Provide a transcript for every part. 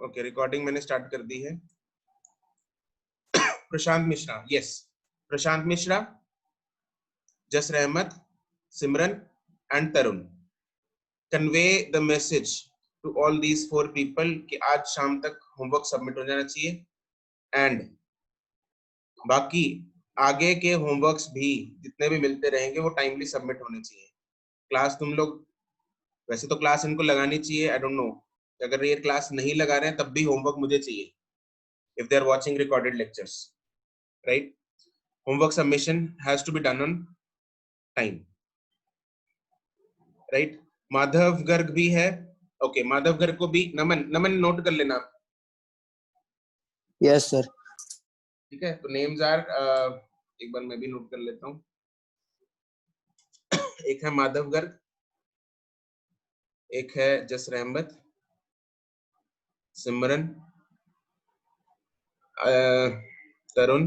Okay, recording मैंने start कर दी है। Prashant Mishra, yes, Prashant Mishra, Jasar Ahmad, Simran and Tarun, convey the message to all these 4 people कि आज शाम तक होमवर्क सबमिट हो जाना चाहिए। एंड बाकी आगे के होमवर्क्स भी जितने भी मिलते रहेंगे वो टाइमली सबमिट होने चाहिए। क्लास तुम लोग, वैसे तो क्लास इनको लगानी चाहिए, आई डोंट नो, अगर ये क्लास नहीं लगा रहे हैं तब भी होमवर्क मुझे चाहिए if they are watching recorded lectures, right? Homework submission has to be done on time, right? Madhav Garg भी है, ओके, माधव गर्ग को भी, नमन, नमन नोट कर लेना। Yes sir. ठीक है, तो नेम्स आर, एक बार मैं भी नोट कर लेता हूँ। एक है माधव गर्ग, एक है जसर अहमद, सिमरन, तरुण,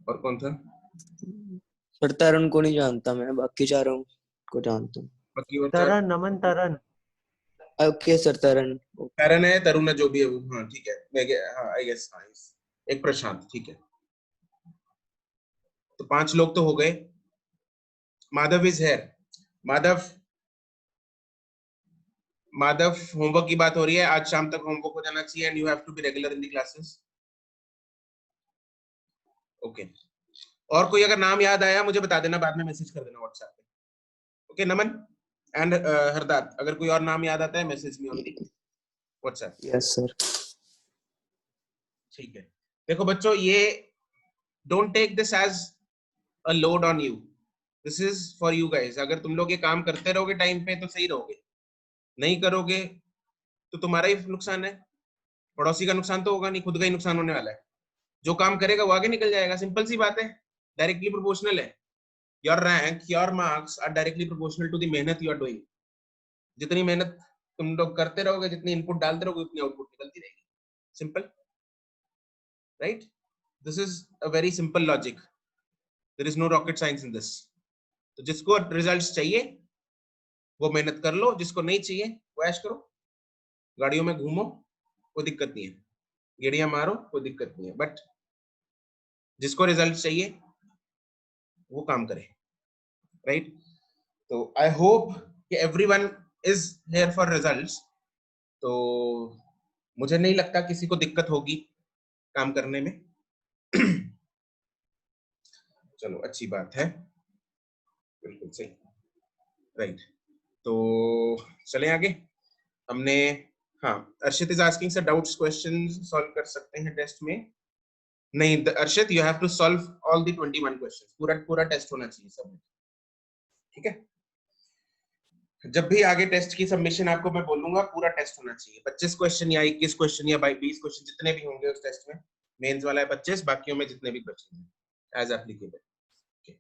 और कौन था? सर तरुण को नहीं जानता मैं, बाकी चारों को जानता हूँ। बाकी वो तरन, नमन तरन। ओके सर, तरुण। तरुण है, तरुण है, जो भी है वो, हाँ ठीक है, मैं हाँ आई गेस, हाँ, एक प्रशांत, ठीक है, तो 5 लोग तो हो गए। Madhav is here, Madhav, Madhav, homework की बात हो रही है, आज शाम तक होमवर्क हो जाना चाहिए and you have to be regular in the classes, okay. और कोई अगर नाम याद आया मुझे बता देना, बाद में मैसेज कर देना व्हाट्सएप पे, ओके। नमन एंड हरदात, अगर कोई और नाम याद आता है message me on the WhatsApp. Yes sir. ठीक है, देखो बच्चों, ये don't take this as a load on you, this is for you guys. अगर तुम लोग ये काम करते रहोगे टाइम पे तो सही रहोगे, नहीं करोगे तो तुम्हारा ही नुकसान है, पड़ोसी का नुकसान तो होगा नहीं, खुद का ही नुकसान होने वाला है। जो काम करेगा वो आगे निकल जाएगा, सिंपल सी बात है, डायरेक्टली प्रोपोर्शनल है। Your rank, your marks are directly proportional to the मेहनत यू आर डूइंग। जितनी मेहनत तुम लोग करते रहोगे, जितनी इनपुट डालते रहोगे, उतनी आउटपुट निकलती रहेगी, simple, right? This is a very simple logic, there is no rocket science in this. तो जिसको रिजल्ट्स चाहिए वो मेहनत कर लो, जिसको नहीं चाहिए वो ऐश करो, गाड़ियों में घूमो, कोई दिक्कत नहीं है, गेड़ियां मारो, कोई दिक्कत नहीं है, बट जिसको रिजल्ट चाहिए वो काम करे, राइट? तो आई होप कि everyone is here for results. तो मुझे नहीं लगता किसी को दिक्कत होगी काम करने में। चलो, अच्छी बात है, बिल्कुल सही, राइट। तो चलें आगे। हमने, हाँ, Arshit is asking sir doubts, question solve कर सकते हैं टेस्ट में? नहीं Arshit, you have to solve all the 21 questions, पूरा पूरा टेस्ट होना चाहिए सब, ठीक है? जब भी आगे टेस्ट की सबमिशन आपको मैं बोलूंगा, पूरा टेस्ट होना चाहिए, 25 क्वेश्चन या 21 क्वेश्चन या 20 क्वेश्चन, जितने भी होंगे उस टेस्ट में। मेंस वाला है 25, बाकियों में जितने भी क्वेश्चन हैं एज एप्लीकेबल, ओके।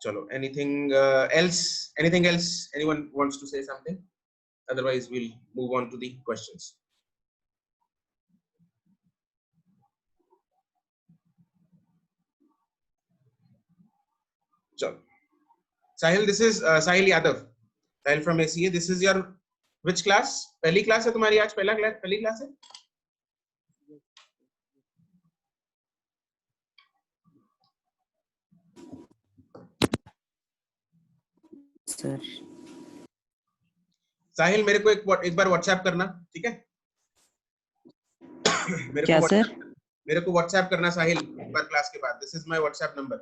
चलो, anything else anyone wants to say something, otherwise we'll move on to the questions. चलो, Sahil, this is Sahil Yadav, Sahil from ACA. This is your which class? पहली class है तुम्हारी आज? पहली class है? Sir साहिल, मेरे को एक बार व्हाट्सएप करना, ठीक है? क्या सर? मेरे को व्हाट्सएप करना साहिल, एक बार क्लास के बाद। This is my WhatsApp number,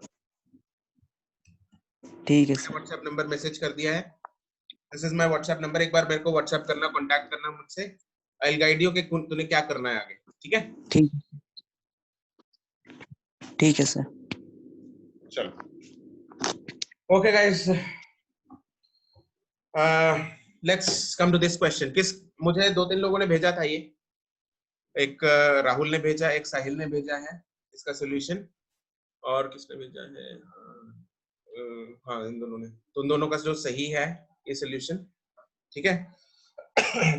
ठीक है मैंने सर। व्हाट्सएप नंबर मैसेज कर दिया है, this is my WhatsApp number. एक बार मेरे को व्हाट्सएप करना, कांटेक्ट करना मुझसे, आई विल गाइड यू कि तूने क्या करना है आगे, ठीक है? ठीक है सर। चलो, okay guys, let's come to this question. मुझे 2-3 लोगों ने भेजा था ये, एक राहुल ने भेजा, एक साहिल ने भेजा है इसका सॉल्यूशन, और किसने भेजा है? हाँ, इन दोनों ने, तो उन दोनों का जो सही है ये सॉल्यूशन, ठीक है?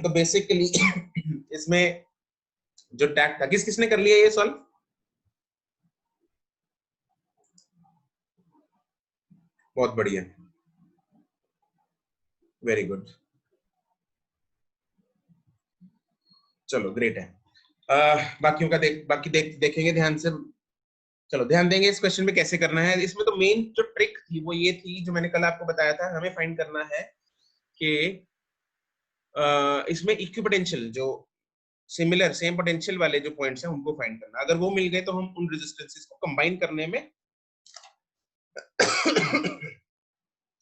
तो बेसिकली इसमें जो टैग था, किसने कर लिया ये सॉल्व? बहुत बढ़िया, वेरी गुड। चलो ग्रेट है। बाकियों का देखेंगे ध्यान से। चलो ध्यान देंगे इस क्वेश्चन में कैसे करना है। इसमें तो मेन जो ट्रिक थी वो ये थी जो मैंने कल आपको बताया था, हमें फाइंड करना है कि इसमें इक्विपोटेंशियल जो सिमिलर सेम पोटेंशियल वाले जो पॉइंट्स हैं उनको फाइंड करना। अगर वो मिल गए तो हम उन रेजिस्टेंसेस को कंबाइन करने में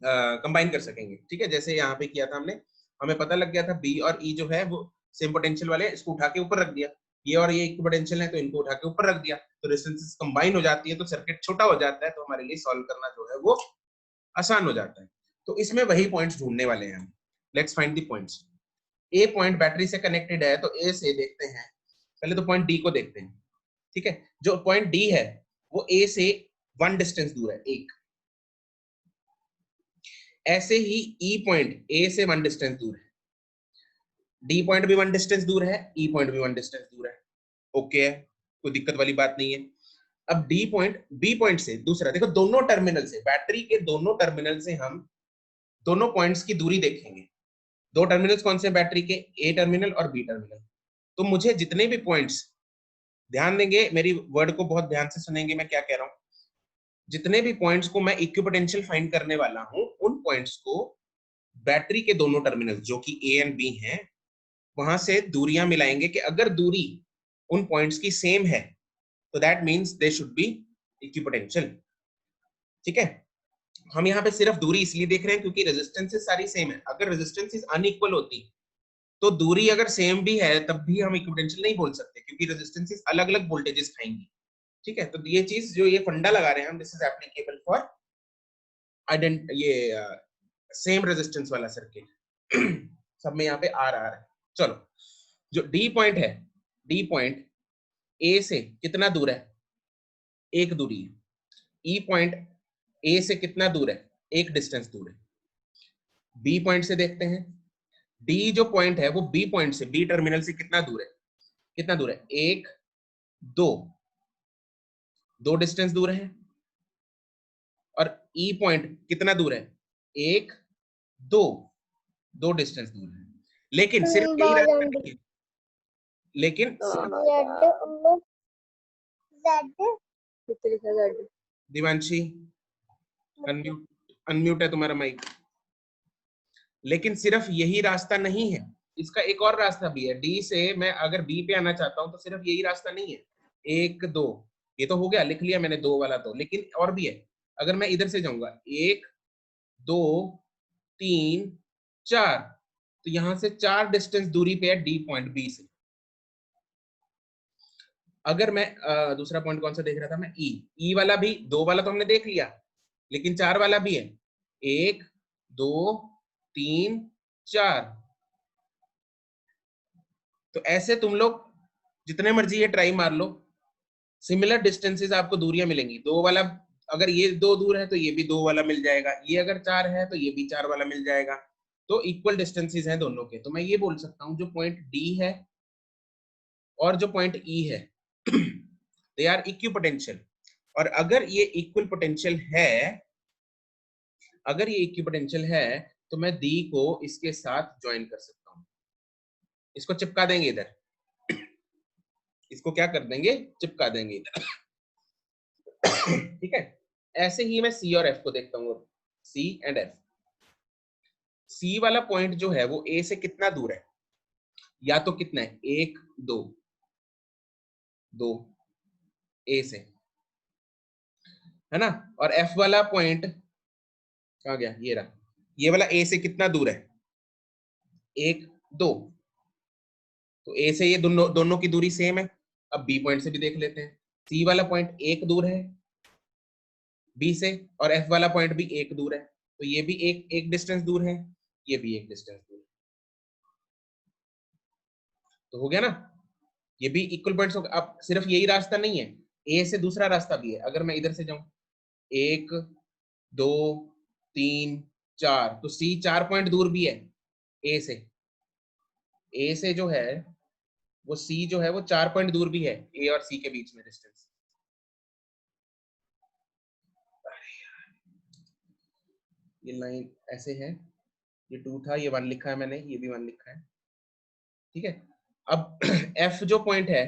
कंबाइन कर सकेंगे। ठीक है, जैसे यहाँ पे किया था हमने, हमें पता लग गया था बी और ई जो है वो सेम पोटेंशियल वाले, इसको उठा के ऊपर रख दिया। ये और ये इक्वल पोटेंशियल है तो इनको उठा के ऊपर रख दिया, तो रेजिस्टेंसेस कंबाइन हो जाती है, तो सर्किट छोटा हो जाता है, तो हमारे लिए सॉल्व करना जो है वो आसान हो जाता है। तो इसमें वही पॉइंट्स ढूंढने वाले हैं हम। Let's find the points. A point battery से कनेक्टेड है, तो ए से देखते हैं, पहले तो पॉइंट डी को देखते हैं। ठीक है, जो पॉइंट डी है वो ए से 1 डिस्टेंस दूर है, एक। ऐसे ही ई पॉइंट ए से 1 डिस्टेंस दूर है, डी पॉइंट भी 1 डिस्टेंस दूर है, ई पॉइंट भी 1 डिस्टेंस दूर है। ओके है, कोई दिक्कत वाली बात नहीं है। अब डी पॉइंट बी पॉइंट से दूसरा, देखो दोनों टर्मिनल से, बैटरी के दोनों टर्मिनल से हम दोनों पॉइंट्स की दूरी देखेंगे। दो टर्मिनल्स कौन से बैटरी के, ए टर्मिनल और बी टर्मिनल। तो मुझे जितने भी पॉइंट्स, ध्यान देंगे मेरी वर्ड को बहुत ध्यान से सुनेंगे मैं क्या कह रहा हूं, जितने भी पॉइंट्स को मैं इक्विपोटेंशियल फाइंड करने वाला हूं उन पॉइंट्स को बैटरी के दोनों टर्मिनल जो कि ए एंड बी हैं वहां से दूरियां मिलाएंगे कि अगर दूरी उन पॉइंट्स की सेम है तो that means they should be equipotential. ठीक है, हम यहाँ पे सिर्फ दूरी इसलिए देख रहे हैं क्योंकि रेजिस्टेंसेस सारी सेम है। अगर रेजिस्टेंसेस अनइक्वल होती तो दूरी अगर सेम भी है तब भी हम इक्विपोटेंशियल नहीं बोल सकते, क्योंकि रेजिस्टेंसेस अलग अलग वोल्टेजेस खाएंगी। ठीक है, तो ये चीज जो ये फंडा लगा रहे हैं हम, दिस इज एप्लीकेबल फॉर ये सेम रेजिस्टेंस वाला सर्किट। सब में यहाँ पे आर आ रहा है। चलो, जो डी पॉइंट है, डी पॉइंट ए से कितना दूर है, एक दूरी है। ई पॉइंट ए से कितना दूर है, एक डिस्टेंस दूर है। बी पॉइंट से देखते हैं, डी जो पॉइंट है वो बी पॉइंट से, बी टर्मिनल से कितना दूर है, कितना दूर है, एक, दो, दो डिस्टेंस दूर है। और ई पॉइंट कितना दूर है, एक, दो, दो डिस्टेंस दूर है। लेकिन सिर्फ यही रास्ता नहीं है, लेकिन दिवांशी अनम्यूट, अनम्यूट है तुम्हारा माइक। लेकिन सिर्फ यही रास्ता नहीं है, इसका एक और रास्ता भी है। डी से मैं अगर बी पे आना चाहता हूं तो सिर्फ यही रास्ता नहीं है, एक, दो, ये तो हो गया, लिख लिया मैंने दो वाला तो, लेकिन और भी है। अगर मैं इधर से जाऊंगा, एक, दो, तीन, चार, तो यहां से 4 डिस्टेंस दूरी पे है डी पॉइंट बी से। अगर मैं दूसरा पॉइंट कौन सा देख रहा था मैं, ई वाला भी, दो वाला तो हमने देख लिया, लेकिन 4 वाला भी है, एक, दो, तीन, चार। तो ऐसे तुम लोग जितने मर्जी ये ट्राई मार लो, सिमिलर डिस्टेंसेस आपको दूरियां मिलेंगी। दो वाला, अगर ये दो दूर है तो ये भी दो वाला मिल जाएगा, ये अगर 4 है तो ये भी 4 वाला मिल जाएगा। तो इक्वल डिस्टेंसेस हैं दोनों के। तो मैं ये बोल सकता हूं जो पॉइंट डी है और जो पॉइंट ई है दे आर इक्विपोटेंशियल। और अगर ये इक्वल पोटेंशियल है, अगर ये इक्विपोटेंशियल है तो मैं डी को इसके साथ ज्वाइन कर सकता हूं। इसको चिपका देंगे इधर, इसको क्या कर देंगे, चिपका देंगे इधर। ठीक है, ऐसे ही मैं सी और एफ को देखता हूँ, सी एंड एफ। सी वाला पॉइंट जो है वो ए से कितना दूर है, या तो कितना है, एक, दो, दो ए से, है ना। और एफ वाला पॉइंट कहाँ गया, ये रहा, ये वाला ए से कितना दूर है, एक, दो। तो ए से ये दोनों दोनों की दूरी सेम है। अब बी पॉइंट से भी देख लेते हैं, सी वाला पॉइंट एक दूर है बी से, और एफ वाला पॉइंट भी एक दूर है, तो ये भी एक एक डिस्टेंस दूर है, ये भी एक डिस्टेंस दूर है। तो हो गया ना, ये भी इक्वल पॉइंट्स हो गए। अब सिर्फ यही रास्ता नहीं है, ए से दूसरा रास्ता भी है। अगर मैं इधर से जाऊं, एक, दो, तीन, चार, तो सी 4 पॉइंट दूर भी है ए से। ए से जो है वो सी जो है वो 4 पॉइंट दूर भी है ए और सी के बीच में डिस्टेंस। ये लाइन ऐसे है, ये 2 था, ये 1 लिखा है मैंने, ये भी 1 लिखा है। ठीक है, अब एफ जो पॉइंट है,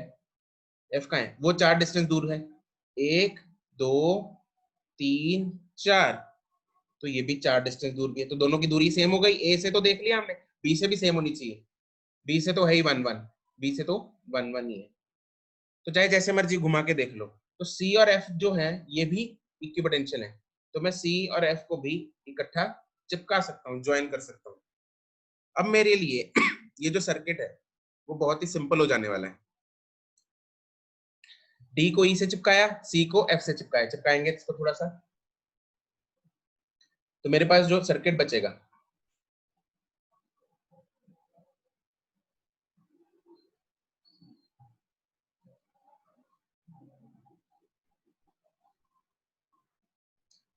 एफ का है, वो 4 डिस्टेंस दूर है, 1 2 3 4, तो ये भी 4 डिस्टेंस दूर भी है, तो दोनों की दूरी सेम हो गई। ए से तो देख लिया हमने, बी से भी सेम होनी चाहिए, बी से तो है ही 1 1, बी से तो 1 1 ही है, तो चाहे जैसे मर्जी घुमा के देख लो। तो सी और एफ जो है ये भी इक्विपोटेंशियल है, तो मैं सी और एफ को भी इकट्ठा चिपका सकता हूँ, ज्वाइन कर सकता हूँ। अब मेरे लिए ये जो सर्किट है वो बहुत ही सिंपल हो जाने वाला है। डी को ई से चिपकाया, सी को एफ से चिपकाया, चिपकाएंगे इसको थोड़ा सा, तो मेरे पास जो सर्किट बचेगा,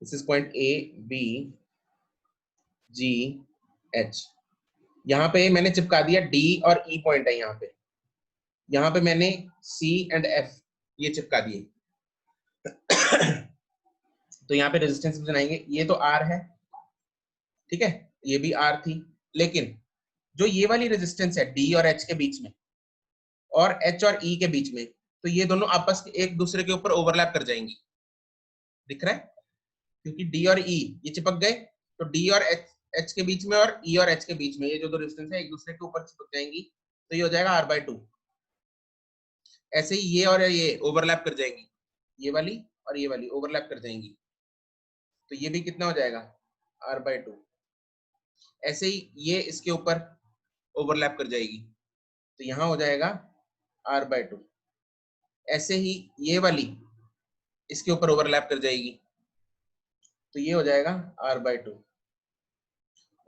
this is point A B G H, यहाँ पे मैंने चिपका दिया डी और ई पॉइंट है यहाँ पे मैंने सी एंड एफ ये चिपका दिए। तो यहाँ पे रेजिस्टेंस बनाएंगे, ये तो आर है, ठीक है, ये भी आर थी, लेकिन जो ये वाली रेजिस्टेंस है डी और एच के बीच में और एच और ई के बीच में, तो ये दोनों आपस के एक दूसरे के ऊपर ओवरलैप कर जाएंगी, दिख रहा है, क्योंकि डी और ई ये चिपक गए, तो डी और एच के बीच में और ई और एच के बीच में ये जो दो रेजिस्टेंस है एक दूसरे के ऊपर चिपक जाएंगी, तो ये हो जाएगा R/2। ऐसे ही ये और ये ओवरलैप कर जाएंगी, ये वाली और ये वाली ओवरलैप कर जाएंगी, तो ये भी कितना हो जाएगा R/2। ऐसे ही ये इसके ऊपर ओवरलैप कर जाएगी, तो यहाँ हो जाएगा R/2। ऐसे ही ये वाली इसके ऊपर ओवरलैप कर जाएगी, तो ये हो जाएगा R/2।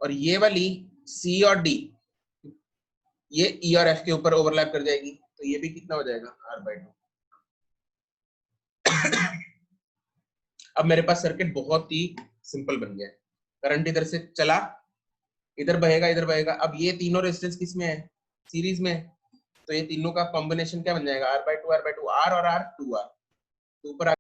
और ये वाली C और D ये E और F के ऊपर ओवरलैप कर जाएगी, तो ये भी कितना हो जाएगा R/2। अब मेरे पास सर्किट बहुत ही सिंपल बन गया है, करंट इधर से चला, इधर बहेगा, इधर बहेगा। अब ये तीनों रेजिस्टेंस किस में है, सीरीज में, तो ये तीनों का कॉम्बिनेशन क्या बन जाएगा R/2 R/2, R और R 2R, तो ऊपर